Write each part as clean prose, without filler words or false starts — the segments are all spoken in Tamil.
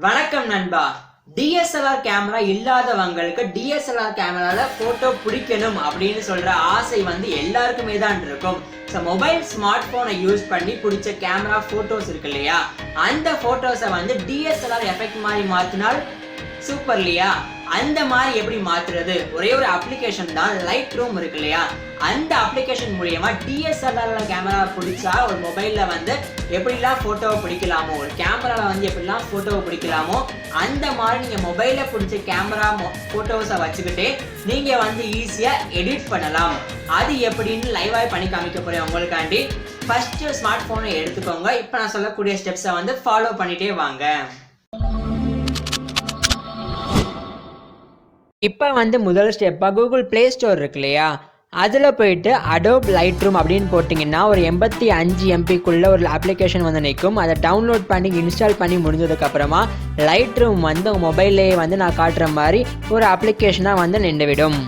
வணக்கம் நண்பா. டிஎஸ்எல்ஆர் கேமரா இல்லாதவங்களுக்கு டிஎஸ்எல்ஆர் கேமரால போட்டோ பிடிக்கணும் அப்படின்னு சொல்ற ஆசை எல்லாருக்குமே தான் இருக்கும். மொபைல் ஸ்மார்ட் போனை யூஸ் பண்ணி பிடிச்ச கேமரா போட்டோஸ் இருக்கு இல்லையா, அந்த போட்டோஸை டிஎஸ்எல்ஆர் எஃபெக்ட் மாதிரி மாத்தினால் சூப்பர் இல்லையா? அந்த மாதிரி எப்படி மாத்துறது? ஒரே ஒரு அப்ளிகேஷன் தான் லைட்ரூம் இருக்கு இல்லையா, அந்த அப்ளிகேஷன் மூலியமா டிஎஸ்எல்ஆர் கேமரா பிடிச்சா ஒரு மொபைல்ல எப்படிலாம் போட்டோவை பிடிக்கலாமோ, ஒரு கேமரால எப்படிலாம் போட்டோவை பிடிக்கலாமோ அந்த மாதிரி நீங்க மொபைல்ல பிடிச்ச கேமரா போட்டோஸை வச்சுக்கிட்டு நீங்க ஈஸியா எடிட் பண்ணலாம். அது எப்படின்னு லைவாக பண்ணி காமிக்க போறேன் உங்களுக்காண்டி. ஃபர்ஸ்ட் ஸ்மார்ட் போனை எடுத்துக்கோங்க. இப்போ நான் சொல்லக்கூடிய ஸ்டெப்ஸை ஃபாலோ பண்ணிட்டே வாங்க. இப்போ முதல் ஸ்டெப்பாக கூகுள் பிளே ஸ்டோர் இருக்கு இல்லையா, அதில் போயிட்டு Adobe Lightroom அப்படின்னு போட்டிங்கன்னா ஒரு 85 MBக்குள்ள ஒரு அப்ளிகேஷன் நிற்கும். அதை டவுன்லோட் பண்ணி இன்ஸ்டால் பண்ணி முடிஞ்சதுக்கப்புறமா Lightroom உங்கள் மொபைல்லேயே நான் காட்டுற மாதிரி ஒரு அப்ளிகேஷனாக நின்றுவிடும்.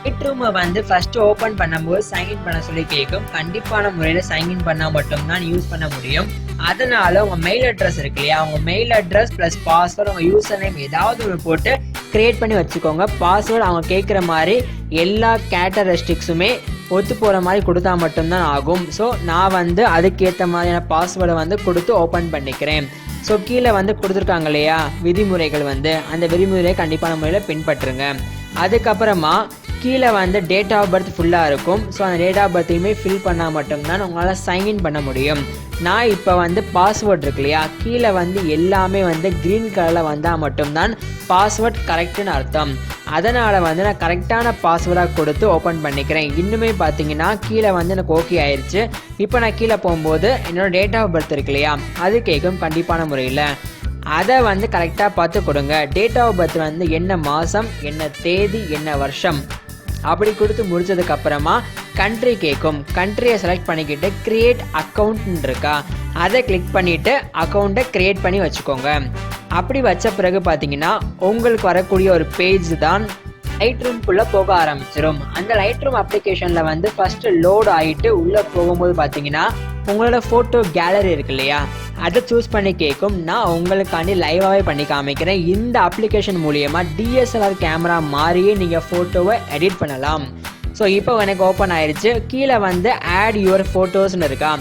லைட்ரூமை ஃபர்ஸ்ட் ஓப்பன் பண்ணும்போது சைன்இன் பண்ண சொல்லி கேட்கும். கண்டிப்பான முறையில் சைன்இன் பண்ணால் மட்டும்தான் யூஸ் பண்ண முடியும். அதனால உங்கள் மெயில் அட்ரஸ் இருக்கு இல்லையா, உங்கள் மெயில் அட்ரஸ் ப்ளஸ் பாஸ்வேர்டு, உங்கள் யூசர் நேம் ஏதாவது ஒரு போட்டு கிரியேட் பண்ணி வச்சுக்கோங்க. பாஸ்வேர்டு அவங்க கேட்குற மாதிரி எல்லா கேரக்டரிஸ்டிக்ஸுமே ஒத்து போகிற மாதிரி கொடுத்தா மட்டும்தான் ஆகும். ஸோ நான் அதுக்கேற்ற மாதிரியான பாஸ்வேர்டை கொடுத்து ஓப்பன் பண்ணிக்கிறேன். ஸோ கீழே கொடுத்துருக்காங்க இல்லையா விதிமுறைகள், அந்த விதிமுறையை கண்டிப்பான முறையில் பின்பற்றுங்க. அதுக்கப்புறமா கீழே டேட் ஆஃப் பர்த் ஃபுல்லாக இருக்கும். ஸோ அந்த டேட் ஆஃப் பர்த்தையுமே ஃபில் பண்ணால் மட்டும்தான் உங்களால் சைன்இன் பண்ண முடியும். நான் இப்போ பாஸ்வேர்ட் இருக்கு இல்லையா, கீழே எல்லாமே க்ரீன் கலரில் வந்தால் மட்டும்தான் பாஸ்வேர்ட் கரெக்டுன்னு அர்த்தம். அதனால் நான் கரெக்டான பாஸ்வேர்டாக கொடுத்து ஓப்பன் பண்ணிக்கிறேன். இன்னுமே பார்த்தீங்கன்னா கீழே எனக்கு ஓகே ஆயிடுச்சு. இப்போ நான் கீழே போகும்போது என்னோட டேட் ஆஃப் பர்த் இருக்கு இல்லையா, அது கேட்கும் கண்டிப்பான முறையில். அதை கரெக்டாக பார்த்து கொடுங்க. டேட் ஆஃப் பர்த் என்ன மாதம், என்ன தேதி, என்ன வருஷம் அப்படி கொடுத்து முடிச்சதுக்கப்புறமா கண்ட்ரி கேட்கும். கண்ட்ரியை செலக்ட் பண்ணிக்கிட்டு கிரியேட் அக்கௌண்ட் இருக்கா, அதை கிளிக் பண்ணிவிட்டு அக்கௌண்ட்டை க்ரியேட் பண்ணி வச்சுக்கோங்க. அப்படி வச்ச பிறகு பார்த்தீங்கன்னா உங்களுக்கு வரக்கூடிய ஒரு பேஜ் தான் லைட்ரூம்குள்ளே போக ஆரம்பிச்சிடும். அந்த லைட்ரூம் அப்ளிகேஷனில் ஃபஸ்ட்டு லோட் ஆகிட்டு உள்ளே போகும்போது பார்த்தீங்கன்னா உங்களோட ஃபோட்டோ கேலரி இருக்கு இல்லையா, அதை சூஸ் பண்ணி கேட்கும். நான் உங்களுக்காண்டி லைவாகவே பண்ணி காமிக்கிறேன். இந்த அப்ளிகேஷன் மூலியமா டிஎஸ்எல்ஆர் கேமரா மாதிரியே நீங்கள் ஃபோட்டோவை எடிட் பண்ணலாம். ஸோ இப்போ எனக்கு ஓப்பன் ஆயிடுச்சு. கீழே ஆட் யுவர் ஃபோட்டோஸ்னு இருக்கா,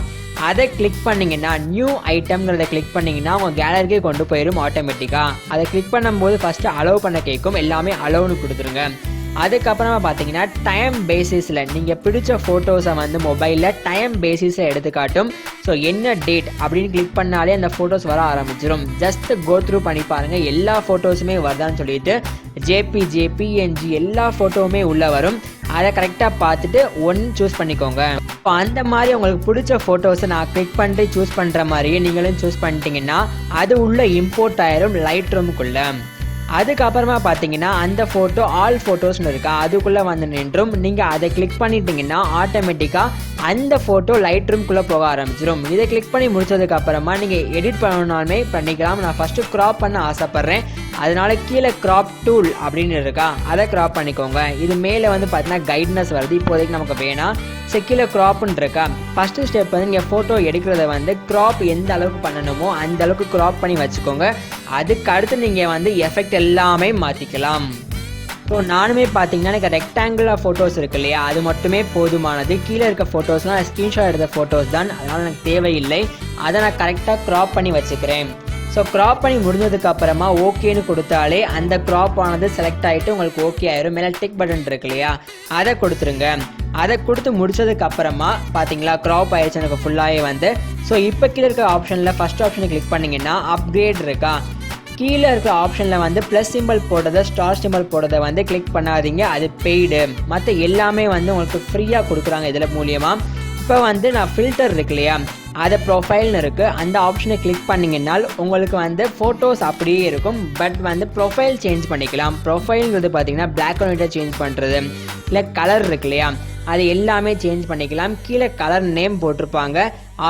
அதை கிளிக் பண்ணிங்கன்னா நியூ ஐட்டம்ங்கிறத கிளிக் பண்ணிங்கன்னா உங்கள் கேலரிக்கே கொண்டு போயிடும் ஆட்டோமேட்டிக்காக. அதை கிளிக் பண்ணும்போது ஃபஸ்ட்டு அலோவ் பண்ண கேட்கும். எல்லாமே அலோவ்னு கொடுத்துருங்க. அதுக்கப்புறமா பார்த்தீங்கன்னா டைம் பேசிஸில் நீங்கள் பிடிச்ச ஃபோட்டோஸை மொபைலில் டைம் பேசிஸில் எடுத்துக்காட்டும். ஸோ என்ன டேட் அப்படின்னு கிளிக் பண்ணாலே அந்த ஃபோட்டோஸ் வர ஆரம்பிச்சிடும். ஜஸ்ட் கோ த்ரூ பண்ணி பாருங்கள், எல்லா ஃபோட்டோஸுமே வருதான்னு சொல்லிட்டு. ஜேபிஜே, பிஎன்ஜி எல்லா ஃபோட்டோவுமே உள்ளே வரும். அதை கரெக்டாக பார்த்துட்டு சூஸ் பண்ணிக்கோங்க. இப்போ அந்த மாதிரி உங்களுக்கு பிடிச்ச ஃபோட்டோஸை நான் கிளிக் பண்ணிட்டு சூஸ் பண்ணுற மாதிரியே நீங்களும் சூஸ் பண்ணிட்டீங்கன்னா அது உள்ளே இம்போர்ட் ஆயிரும் லைட்ரூமுக்குள்ளே. அதுக்கப்புறமா பார்த்தீங்கன்னா அந்த ஃபோட்டோ ஆல் ஃபோட்டோஸ்னு இருக்கா, அதுக்குள்ளே நின்றும். நீங்கள் அதை கிளிக் பண்ணிட்டீங்கன்னா ஆட்டோமேட்டிக்காக அந்த ஃபோட்டோ லைட்ரூம்குள்ளே போக ஆரம்பிச்சிடும். இதை கிளிக் பண்ணி முடிச்சதுக்கப்புறமா நீங்கள் எடிட் பண்ணணுன்னாலுமே பண்ணிக்கலாம். நான் ஃபஸ்ட்டு க்ராப் பண்ண ஆசைப்பட்றேன், அதனால கீழே க்ராப் டூல் அப்படின்னு இருக்கா, அதை க்ராப் பண்ணிக்கோங்க. இது மேலே பார்த்தீங்கன்னா கைட்னஸ் வருது, இப்போதைக்கு நமக்கு வேணாம். ஸோ கீழே க்ராப்னு இருக்கா, ஃபஸ்ட்டு ஸ்டெப் நீங்கள் ஃபோட்டோ எடுக்கிறத க்ராப் எந்த அளவுக்கு பண்ணணுமோ அந்த அளவுக்கு க்ராப் பண்ணி வச்சுக்கோங்க. அதுக்கு அடுத்து நீங்கள் எஃபெக்ட் எல்லாமே மாற்றிக்கலாம். ஸோ நானுமே பார்த்தீங்கன்னா எனக்கு ரெக்டாங்குலர் ஃபோட்டோஸ் இருக்கு இல்லையா, அது மட்டுமே போதுமானது. கீழே இருக்க ஃபோட்டோஸ்லாம் ஸ்க்ரீன்ஷாட் எடுத்த ஃபோட்டோஸ் தான், அதனால் எனக்கு தேவையில்லை. அதை நான் கரெக்டாக க்ராப் பண்ணி வச்சுக்கிறேன். ஸோ க்ராப் பண்ணி முடிஞ்சதுக்கு அப்புறமா ஓகேன்னு கொடுத்தாலே அந்த க்ராப் ஆனது செலக்ட் ஆகிட்டு உங்களுக்கு ஓகே ஆயிரும். மேலே டிக் பட்டன் இருக்கு இல்லையா, அதை கொடுத்துருங்க. அதை கொடுத்து முடிச்சதுக்கு அப்புறமா பார்த்தீங்களா க்ராப் ஆயிடுச்சு எனக்கு ஃபுல்லாகவே ஸோ இப்போ கீழே இருக்க ஆப்ஷனில் ஃபஸ்ட் ஆப்ஷனை கிளிக் பண்ணிங்கன்னா அப்கிரேட் இருக்கா, கீழே இருக்க ஆப்ஷனில் ப்ளஸ் சிம்பிள் போடுறதை, ஸ்டார் சிம்பிள் போடுறதை கிளிக் பண்ணாதீங்க, அது பெய்டு. மற்ற எல்லாமே உங்களுக்கு ஃப்ரீயாக கொடுக்குறாங்க இதில் மூலியமாக. இப்போ நான் ஃபில்டர் இருக்கு இல்லையா, அதை ப்ரொஃபைல்னு இருக்குது, அந்த ஆப்ஷனை கிளிக் பண்ணிங்கன்னால் உங்களுக்கு ஃபோட்டோஸ் அப்படியே இருக்கும். பட் ப்ரொஃபைல் சேஞ்ச் பண்ணிக்கலாம். ப்ரொஃபைல்ங்கிறது பார்த்தீங்கன்னா பிளாக் அண்ட் ஒயிட்டாக சேஞ்ச் பண்ணுறது, இல்லை கலர் இருக்கு இல்லையா, அது எல்லாமே சேஞ்ச் பண்ணிக்கலாம். கீழே கலர் நேம் போட்டிருப்பாங்க,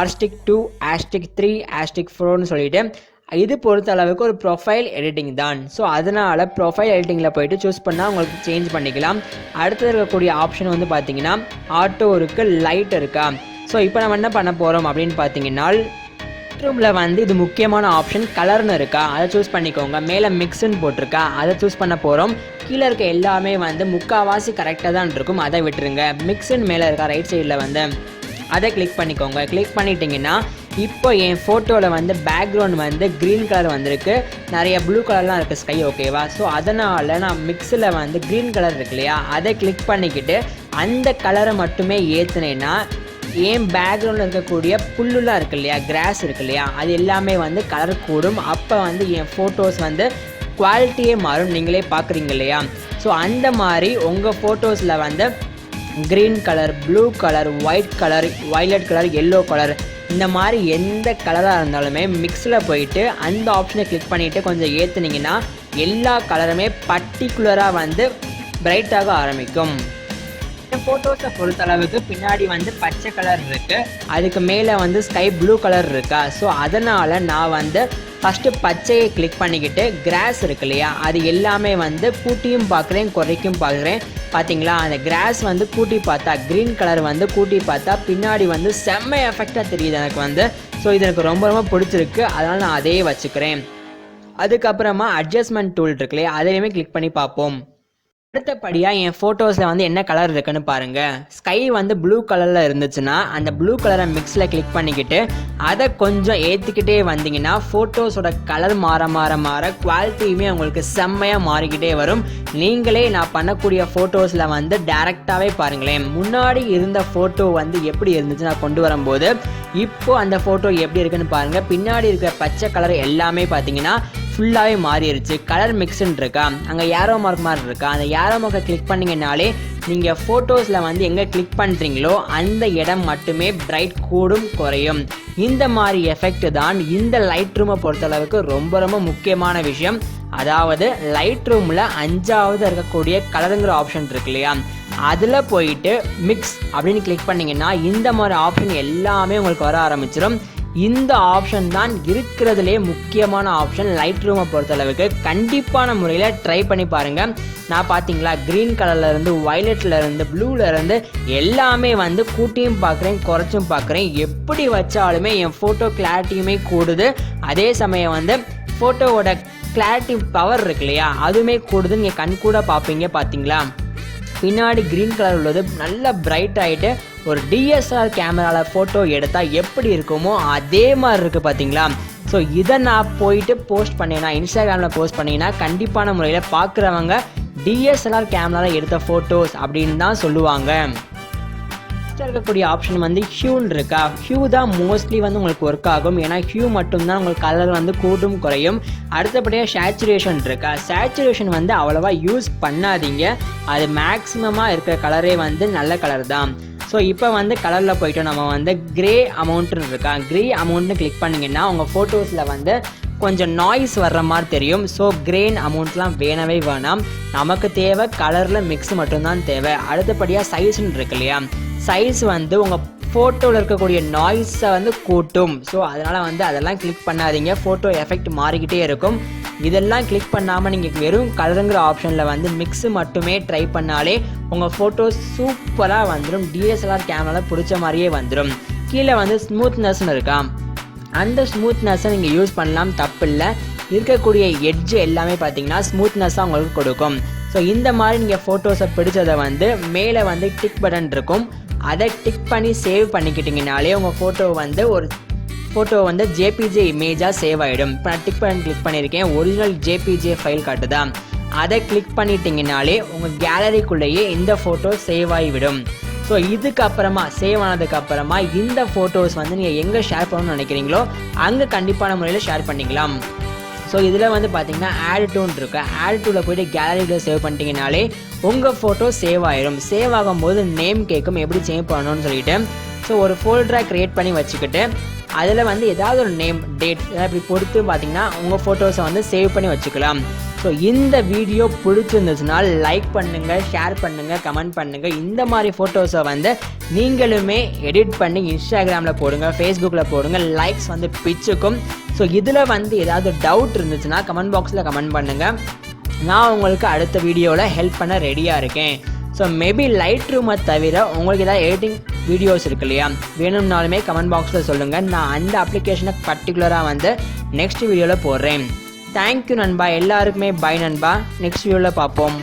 R*2, *3, *4ன்னு சொல்லிட்டு. இது பொறுத்த அளவுக்கு ஒரு ப்ரொஃபைல் எடிட்டிங் தான். ஸோ அதனால் ப்ரொஃபைல் எடிட்டிங்கில் போய்ட்டு சூஸ் பண்ணால் உங்களுக்கு சேஞ்ச் பண்ணிக்கலாம். அடுத்து இருக்கக்கூடிய ஆப்ஷன் பார்த்தீங்கன்னா ஆட்டோ இருக்குது, லைட் இருக்கா. ஸோ இப்போ நம்ம என்ன பண்ண போகிறோம் அப்படின்னு பார்த்தீங்கன்னா லைட்ரூமில் வந்து இது முக்கியமான ஆப்ஷன் கலர்னு இருக்கா, அதை சூஸ் பண்ணிக்கோங்க. மேலே மிக்ஸ்ன்னு போட்டிருக்கா, அதை சூஸ் பண்ண போகிறோம். கீழே இருக்க எல்லாமே வந்து முக்கால்வாசி கரெக்டாக தான் இருக்கும், அதை விட்டுருங்க. மிக்ஸ்ன்னு மேலே இருக்கா ரைட் சைடில் வந்து அதை கிளிக் பண்ணிக்கோங்க. கிளிக் பண்ணிட்டீங்கன்னா இப்போ என் ஃபோட்டோவில் வந்து பேக்ரவுண்ட் வந்து க்ரீன் கலர் வந்திருக்கு, நிறைய ப்ளூ கலர்லாம் இருக்குது ஸ்கை, ஓகேவா? ஸோ அதனால் நான் மிக்ஸில் வந்து க்ரீன் கலர் இருக்கு இல்லையா, அதை கிளிக் பண்ணிக்கிட்டு அந்த கலரை மட்டுமே ஏற்றுனேன்னா ஏன் பேக்ரவுண்டில் இருக்கக்கூடிய புல்லுலாம் இருக்கு இல்லையா, கிராஸ் இருக்கு இல்லையா, அது எல்லாமே வந்து கலர் கூடும். அப்போ வந்து என் ஃபோட்டோஸ் வந்து குவாலிட்டியே மாறும், நீங்களே பார்க்குறீங்க இல்லையா? ஸோ அந்த மாதிரி உங்கள் ஃபோட்டோஸில் வந்து green colour, blue colour, white colour, violet colour, yellow colour, இந்த மாதிரி எந்த கலராக இருந்தாலுமே மிக்ஸில் போயிட்டு அந்த ஆப்ஷனை கிளிக் பண்ணிவிட்டு கொஞ்சம் ஏற்றுனீங்கன்னா எல்லா கலருமே பர்டிகுலராக வந்து பிரைட்டாக ஆரம்பிக்கும். ஃபோட்டோஸை பொறுத்தளவுக்கு பின்னாடி வந்து பச்சை கலர் இருக்குது, அதுக்கு மேலே வந்து ஸ்கை ப்ளூ கலர் இருக்கா. ஸோ அதனால் நான் வந்து ஃபஸ்ட்டு பச்சையை கிளிக் பண்ணிக்கிட்டு கிராஸ் இருக்கு இல்லையா, அது எல்லாமே வந்து கூட்டியும் பார்க்குறேன் குறைக்கும் பார்க்குறேன். பார்த்தீங்களா, அந்த கிராஸ் வந்து கூட்டி பார்த்தா க்ரீன் கலர் வந்து கூட்டி பார்த்தா பின்னாடி வந்து செம்ம எஃபெக்டாக தெரியுது எனக்கு வந்து. ஸோ இது எனக்கு ரொம்ப ரொம்ப பிடிச்சிருக்கு, அதனால் நான் அதையே வச்சுக்கிறேன். அதுக்கப்புறமா அட்ஜஸ்ட்மெண்ட் டூல் இருக்கு இல்லையா, அதையுமே கிளிக் பண்ணி பார்ப்போம். அடுத்தபடியாக என் ஃபோட்டோஸில் வந்து என்ன கலர் இருக்குன்னு பாருங்கள். ஸ்கை வந்து ப்ளூ கலரில் இருந்துச்சுன்னா அந்த ப்ளூ கலரை மிக்ஸில் கிளிக் பண்ணிக்கிட்டு அதை கொஞ்சம் ஏற்றிக்கிட்டே வந்தீங்கன்னா ஃபோட்டோஸோட கலர் மாற மாற மாற குவாலிட்டியுமே உங்களுக்கு செம்மையாக மாறிக்கிட்டே வரும். நீங்களே நான் பண்ணக்கூடிய ஃபோட்டோஸில் வந்து டேரெக்டாகவே பாருங்களேன், முன்னாடி இருந்த ஃபோட்டோ வந்து எப்படி இருந்துச்சு நான் கொண்டு வரும்போது இப்போது அந்த ஃபோட்டோ எப்படி இருக்குன்னு பாருங்கள். பின்னாடி இருக்கிற பச்சை கலர் எல்லாமே பார்த்தீங்கன்னா ஃபுல்லாகவே மாறிடுச்சு. கலர் மிக்ஸ்ன்னு இருக்கா, அங்கே ஏரோ மார்க் மாதிரி இருக்கா, அந்த ஏரோ மார்க்கை கிளிக் பண்ணிங்கனாலே நீங்கள் ஃபோட்டோஸில் வந்து எங்கே கிளிக் பண்ணுறீங்களோ அந்த இடம் மட்டுமே பிரைட் கூடும் குறையும். இந்த மாதிரி எஃபெக்ட் தான் இந்த லைட் ரூமை பொறுத்தளவுக்கு ரொம்ப ரொம்ப முக்கியமான விஷயம். அதாவது லைட் ரூமில் 5வது இருக்கக்கூடிய கலருங்கிற ஆப்ஷன் இருக்கு இல்லையா, அதில் போயிட்டு மிக்ஸ் அப்படின்னு கிளிக் பண்ணிங்கன்னா இந்த மாதிரி ஆப்ஷன் எல்லாமே உங்களுக்கு வர ஆரம்பிச்சிடும். இந்த ஆப்ஷன் தான் இருக்கிறதுலே முக்கியமான ஆப்ஷன் லைட் ரூமை பொறுத்தளவுக்கு. கண்டிப்பான முறையில் ட்ரை பண்ணி பாருங்கள். நான் பார்த்தீங்களா க்ரீன் கலர்லேருந்து வயலட்லேருந்து ப்ளூலேருந்து எல்லாமே வந்து கூட்டியும் பார்க்குறேன் குறைச்சும் பார்க்குறேன். எப்படி வச்சாலுமே என் ஃபோட்டோ கிளாரிட்டியுமே கூடுது, அதே சமயம் வந்து ஃபோட்டோவோட கிளாரிட்டி பவர் இருக்கு இல்லையா அதுவுமே கூடுது. நீங்கள் கண் கூட பார்ப்பீங்க. பார்த்தீங்களா பின்னாடி க்ரீன் கலர் உள்ளது நல்லா பிரைட் ஆகிட்டு ஒரு டிஎஸ்எல்ஆர் கேமராவில் ஃபோட்டோ எடுத்தால் எப்படி இருக்குமோ அதே மாதிரி இருக்குது பார்த்தீங்களா. ஸோ இதை நான் போயிட்டு போஸ்ட் பண்ணேன்னா இன்ஸ்டாகிராமில் போஸ்ட் பண்ணிங்கன்னா கண்டிப்பான முறையில் பார்க்குறவங்க டிஎஸ்எல்ஆர் கேமராவில் எடுத்த ஃபோட்டோஸ் அப்படின்னு தான் சொல்லுவாங்க. இருக்கக்கூடிய ஆப்ஷன் வந்து ஹியூன்னு இருக்கா, ஹியூ தான் மோஸ்ட்லி வந்து உங்களுக்கு ஒர்க் ஆகும். ஏன்னா ஹியூ மட்டும்தான் உங்களுக்கு கலர் வந்து கூட்டும் குறையும். அடுத்தபடியாக சேச்சுரேஷன் இருக்கா, சேச்சுரேஷன் வந்து அவ்வளோவா யூஸ் பண்ணாதீங்க, அது மேக்ஸிமமாக இருக்கிற கலரே வந்து நல்ல கலர் தான். ஸோ இப்போ வந்து கலரில் போய்ட்டு நம்ம வந்து கிரே அமௌண்ட்டுன்னு இருக்கா, கிரே அமௌண்ட்னு கிளிக் பண்ணிங்கன்னா உங்கள் ஃபோட்டோஸில் வந்து கொஞ்சம் நாய்ஸ் வர்ற மாதிரி தெரியும். ஸோ கிரெயின் அமௌண்ட்லாம் வேணவே வேணாம், நமக்கு தேவை கலரில் மிக்ஸ் மட்டும்தான் தேவை. அடுத்தபடியாக சைஸ்ன்னு இருக்கு இல்லையா, சைஸ் வந்து உங்கள் ஃபோட்டோவில் இருக்கக்கூடிய நாய்ஸை வந்து கூட்டும். ஸோ அதனால் வந்து அதெல்லாம் கிளிக் பண்ணாதீங்க, ஃபோட்டோ எஃபெக்ட் மாறிக்கிட்டே இருக்கும். இதெல்லாம் கிளிக் பண்ணாமல் நீங்கள் வெறும் கலருங்கிற ஆப்ஷனில் வந்து மிக்ஸு மட்டுமே ட்ரை பண்ணாலே உங்கள் ஃபோட்டோ சூப்பராக வந்துடும், டிஎஸ்எல்ஆர் கேமராவில் பிடிச்ச மாதிரியே வந்துடும். கீழே வந்து ஸ்மூத்னஸ்ன்னு இருக்கா, அந்த ஸ்மூத்னஸை நீங்கள் யூஸ் பண்ணலாம், தப்பு இல்லை. இருக்கக்கூடிய எட்ஜ் எல்லாமே பார்த்தீங்கன்னா ஸ்மூத்னஸாக உங்களுக்கு கொடுக்கும். ஸோ இந்த மாதிரி நீங்கள் ஃபோட்டோஸை பிடிச்சதை வந்து மேலே வந்து டிக் பட்டன் இருக்கும், அதை டிக் பண்ணி சேவ் பண்ணிக்கிட்டிங்கனாலே உங்கள் ஃபோட்டோ வந்து ஜேபிஜே இமேஜாக சேவ் ஆகிடும். இப்போ நான் டிக் பட்டன் கிளிக் பண்ணியிருக்கேன், ஒரிஜினல் ஜேபிஜே ஃபைல் காட்டுதா, அதை கிளிக் பண்ணிட்டீங்கனாலே உங்கள் கேலரிக்குள்ளேயே இந்த ஃபோட்டோ சேவ் ஆகிவிடும். ஸோ இதுக்கப்புறமா சேவ் ஆனதுக்கப்புறமா இந்த ஃபோட்டோஸ் வந்து நீங்கள் எங்கே ஷேர் பண்ணணும்னு நினைக்கிறீங்களோ அங்கே கண்டிப்பான முறையில் ஷேர் பண்ணிக்கலாம். ஸோ இதில் வந்து பார்த்தீங்கன்னா ஆட் டூன்னு இருக்கு, ஆட் டூவில் போய்ட்டு கேலரியில் சேவ் பண்ணிட்டீங்கனாலே உங்கள் ஃபோட்டோ சேவ் ஆகிடும். சேவ் ஆகும்போது நேம் கேட்கும், எப்படி சேவ் பண்ணணும்னு சொல்லிட்டு. ஸோ ஒரு ஃபோல்டராக க்ரியேட் பண்ணி வச்சுக்கிட்டு அதில் வந்து ஏதாவது ஒரு நேம் டேட் இப்படி பொறுத்து பார்த்தீங்கன்னா உங்கள் ஃபோட்டோஸை வந்து சேவ் பண்ணி வச்சுக்கலாம். ஸோ இந்த வீடியோ பிடிச்சிருந்துச்சுன்னா லைக் பண்ணுங்கள், ஷேர் பண்ணுங்கள், கமெண்ட் பண்ணுங்கள். இந்த மாதிரி ஃபோட்டோஸை வந்து நீங்களுமே எடிட் பண்ணி இன்ஸ்டாகிராமில் போடுங்க, ஃபேஸ்புக்கில் போடுங்க, லைக்ஸ் வந்து பிச்சுக்கும். ஸோ இதில் வந்து ஏதாவது டவுட் இருந்துச்சுன்னா கமெண்ட் பாக்ஸில் கமெண்ட் பண்ணுங்கள், நான் உங்களுக்கு அடுத்த வீடியோவில் ஹெல்ப் பண்ண ரெடியாக இருக்கேன். ஸோ மேபி லைட் ரூமை தவிர உங்களுக்கு ஏதாவது எடிட்டிங் வீடியோஸ் இருக்கு இல்லையா, வேணும்னாலுமே கமெண்ட் பாக்ஸில் சொல்லுங்கள். நான் அந்த அப்ளிகேஷனை பர்டிகுலராக வந்து நெக்ஸ்ட் வீடியோவில் போடுறேன். தேங்க்யூ நண்பா, எல்லாருக்குமே பை நண்பா. நெக்ஸ்ட் வீடியோவில் பார்ப்போம்.